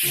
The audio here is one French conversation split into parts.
Grand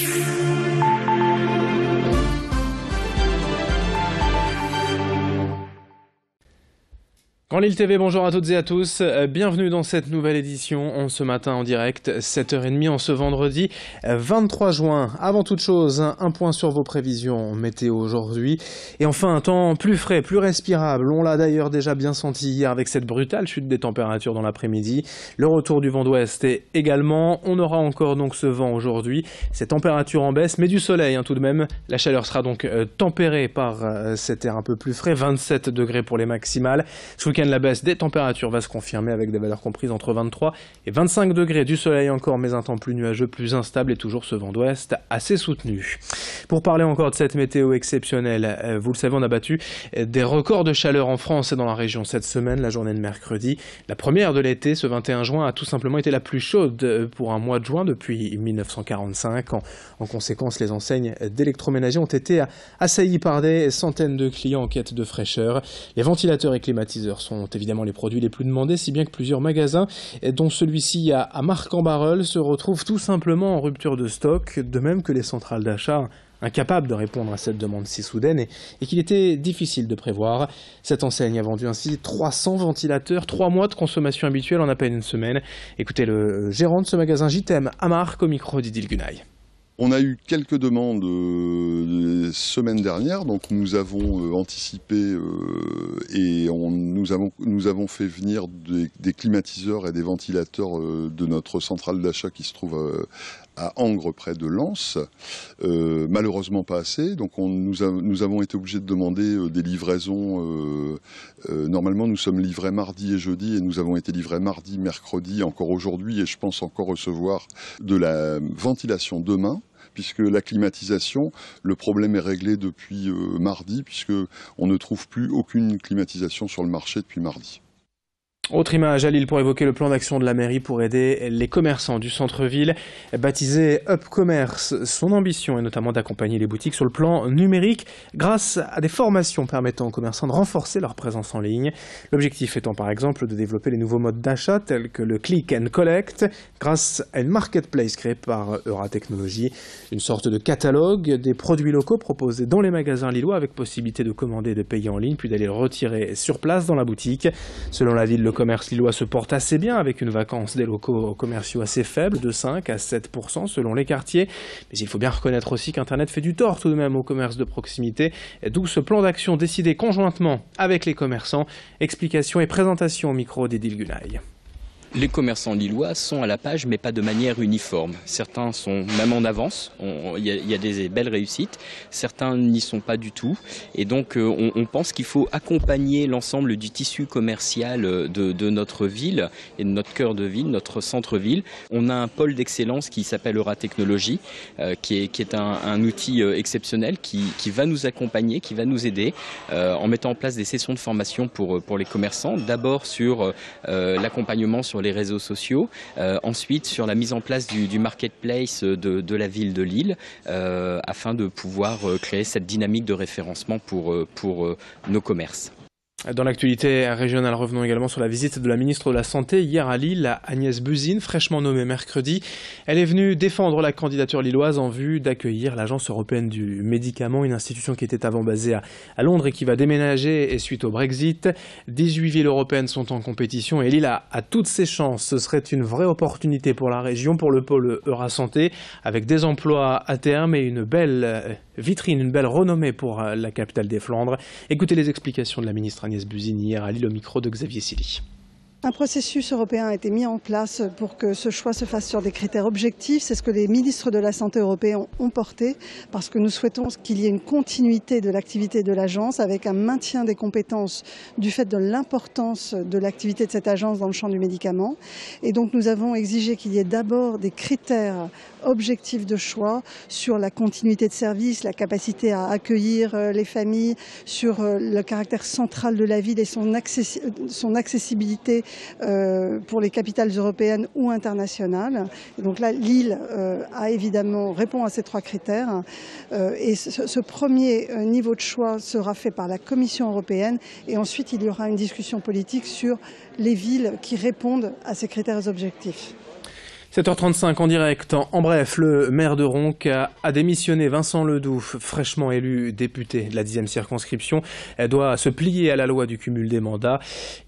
Lille TV, bonjour à toutes et à tous, bienvenue dans cette nouvelle édition, ce matin en direct, 7h30 en ce vendredi 23 juin. Avant toute chose, un point sur vos prévisions météo aujourd'hui, et enfin un temps plus frais, plus respirable. On l'a d'ailleurs déjà bien senti hier avec cette brutale chute des températures dans l'après-midi. Le retour du vent d'ouest est également, on aura encore donc ce vent aujourd'hui, ces températures en baisse, mais du soleil tout de même. La chaleur sera donc tempérée par cet air un peu plus frais, 27 degrés pour les maximales. Ce week-end, la baisse des températures va se confirmer avec des valeurs comprises entre 23 et 25 degrés. Du soleil encore, mais un temps plus nuageux, plus instable et toujours ce vent d'ouest assez soutenu. Pour parler encore de cette météo exceptionnelle, vous le savez, on a battu des records de chaleur en France et dans la région cette semaine, la journée de mercredi. La première de l'été, ce 21 juin, a tout simplement été la plus chaude pour un mois de juin depuis 1945. En conséquence, les enseignes d'électroménager ont été assaillies par des centaines de clients en quête de fraîcheur. Les ventilateurs et climatiseurs sont évidemment les produits les plus demandés, si bien que plusieurs magasins, dont celui-ci à Marc-en-Barœul, se retrouvent tout simplement en rupture de stock, de même que les centrales d'achat, incapables de répondre à cette demande si soudaine et qu'il était difficile de prévoir. Cette enseigne a vendu ainsi 300 ventilateurs, 3 mois de consommation habituelle en à peine une semaine. Écoutez le gérant de ce magasin JTM à Marc au micro d'Idil Gunaï. On a eu quelques demandes semaine dernière, donc nous avons anticipé et nous avons fait venir des climatiseurs et des ventilateurs de notre centrale d'achat qui se trouve à Angres, près de Lens. Malheureusement pas assez, donc nous avons été obligés de demander des livraisons. Normalement nous sommes livrés mardi et jeudi et nous avons été livrés mardi, mercredi, encore aujourd'hui, et je pense encore recevoir de la ventilation demain. Puisque la climatisation, le problème est réglé depuis mardi, puisqu'on ne trouve plus aucune climatisation sur le marché depuis mardi. Autre image à Lille pour évoquer le plan d'action de la mairie pour aider les commerçants du centre-ville. Baptisé Up Commerce, son ambition est notamment d'accompagner les boutiques sur le plan numérique grâce à des formations permettant aux commerçants de renforcer leur présence en ligne. L'objectif étant par exemple de développer les nouveaux modes d'achat tels que le click and collect grâce à une marketplace créée par Euratechnologies, une sorte de catalogue des produits locaux proposés dans les magasins lillois avec possibilité de commander et de payer en ligne puis d'aller le retirer sur place dans la boutique. Selon la ville, le commerce lillois se porte assez bien avec une vacance des locaux commerciaux assez faible de 5 à 7% selon les quartiers. Mais il faut bien reconnaître aussi qu'Internet fait du tort tout de même au commerce de proximité, d'où ce plan d'action décidé conjointement avec les commerçants. Explication et présentation au micro d'Idil Gunaï. Les commerçants lillois sont à la page, mais pas de manière uniforme. Certains sont même en avance, il y a des belles réussites, certains n'y sont pas du tout. Et donc on pense qu'il faut accompagner l'ensemble du tissu commercial de notre ville et de notre cœur de ville, notre centre-ville. On a un pôle d'excellence qui s'appelle Euratechnologies, qui est un outil exceptionnel qui va nous accompagner, qui va nous aider en mettant en place des sessions de formation pour les commerçants. D'abord sur l'accompagnement sur les réseaux sociaux, ensuite sur la mise en place du marketplace de la ville de Lille, afin de pouvoir créer cette dynamique de référencement pour nos commerces. Dans l'actualité régionale, revenons également sur la visite de la ministre de la Santé hier à Lille, Agnès Buzyn, fraîchement nommée mercredi. Elle est venue défendre la candidature lilloise en vue d'accueillir l'Agence européenne du médicament, une institution qui était avant basée à Londres et qui va déménager et suite au Brexit. 18 villes européennes sont en compétition et Lille a toutes ses chances. Ce serait une vraie opportunité pour la région, pour le pôle Eurasanté, avec des emplois à terme et une belle vitrine, une belle renommée pour la capitale des Flandres. Écoutez les explications de la ministre Agnès Buzyn hier à Lille au micro de Xavier Silly. Un processus européen a été mis en place pour que ce choix se fasse sur des critères objectifs. C'est ce que les ministres de la Santé européens ont porté, parce que nous souhaitons qu'il y ait une continuité de l'activité de l'agence avec un maintien des compétences du fait de l'importance de l'activité de cette agence dans le champ du médicament. Et donc nous avons exigé qu'il y ait d'abord des critères objectifs de choix sur la continuité de service, la capacité à accueillir les familles, sur le caractère central de la ville et son accessibilité pour les capitales européennes ou internationales. Et donc là, Lille répond à ces 3 critères. Et ce premier niveau de choix sera fait par la Commission européenne. Et ensuite, il y aura une discussion politique sur les villes qui répondent à ces critères objectifs. 7h35 en direct. En bref, le maire de Ronques a démissionné. Vincent Ledoux, fraîchement élu député de la 10e circonscription, doit se plier à la loi du cumul des mandats.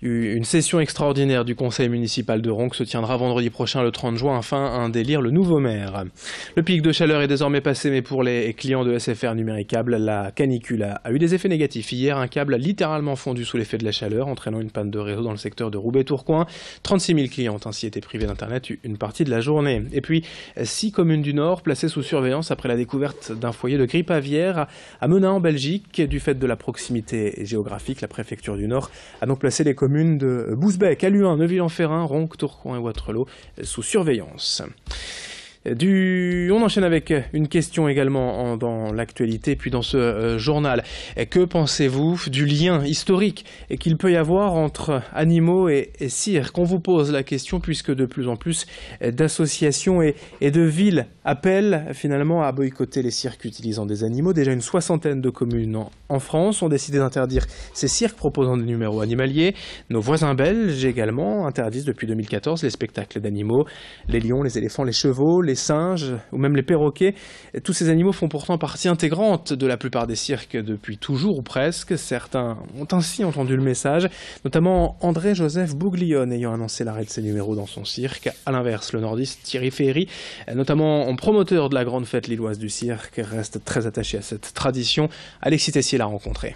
Une session extraordinaire du conseil municipal de Ronques se tiendra vendredi prochain, le 30 juin, afin d'élire le nouveau maire. Le pic de chaleur est désormais passé, mais pour les clients de SFR Numéricable, la canicule a eu des effets négatifs. Hier, un câble a littéralement fondu sous l'effet de la chaleur, entraînant une panne de réseau dans le secteur de Roubaix-Tourcoing. 36 000 clients ont ainsi été privés d'Internet une partie de la journée. Et puis, 6 communes du Nord placées sous surveillance après la découverte d'un foyer de grippe aviaire à Menin en Belgique. Du fait de la proximité géographique, la préfecture du Nord a donc placé les communes de Bousbec, Alluin, Neuville-en-Ferrin, Ronques, Tourcoing et Wattrelos sous surveillance. On enchaîne avec une question également dans l'actualité, puis dans ce journal. Que pensez-vous du lien historique qu'il peut y avoir entre animaux et cirque? On vous pose la question puisque de plus en plus d'associations et de villes appellent finalement à boycotter les cirques utilisant des animaux. Déjà une 60aine de communes en France ont décidé d'interdire ces cirques proposant des numéros animaliers. Nos voisins belges également interdisent depuis 2014 les spectacles d'animaux, les lions, les éléphants, les chevaux, les singes ou même les perroquets. Tous ces animaux font pourtant partie intégrante de la plupart des cirques depuis toujours ou presque. Certains ont ainsi entendu le message, notamment André-Joseph Bouglione ayant annoncé l'arrêt de ses numéros dans son cirque. A l'inverse, le nordiste Thierry Ferry, notamment promoteur de la grande fête lilloise du cirque, reste très attaché à cette tradition. Alexis Tessier l'a rencontré.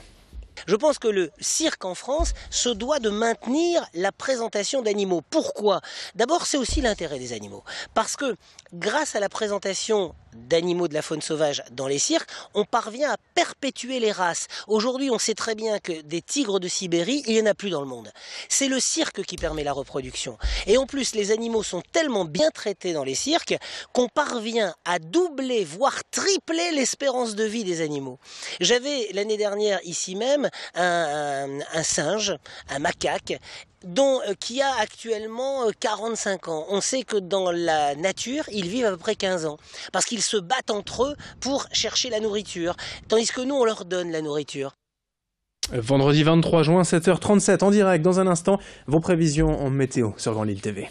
Je pense que le cirque en France se doit de maintenir la présentation d'animaux. Pourquoi? D'abord, c'est aussi l'intérêt des animaux. Parce que grâce à la présentation d'animaux de la faune sauvage dans les cirques, on parvient à perpétuer les races. Aujourd'hui, on sait très bien que des tigres de Sibérie, il n'y en a plus dans le monde. C'est le cirque qui permet la reproduction. Et en plus, les animaux sont tellement bien traités dans les cirques qu'on parvient à doubler, voire tripler l'espérance de vie des animaux. J'avais l'année dernière ici même un singe, un macaque, qui a actuellement 45 ans. On sait que dans la nature, ils vivent à peu près 15 ans. Parce qu'ils se battent entre eux pour chercher la nourriture. Tandis que nous, on leur donne la nourriture. Vendredi 23 juin, 7h37, en direct. Dans un instant, vos prévisions en météo sur Grand Lille TV.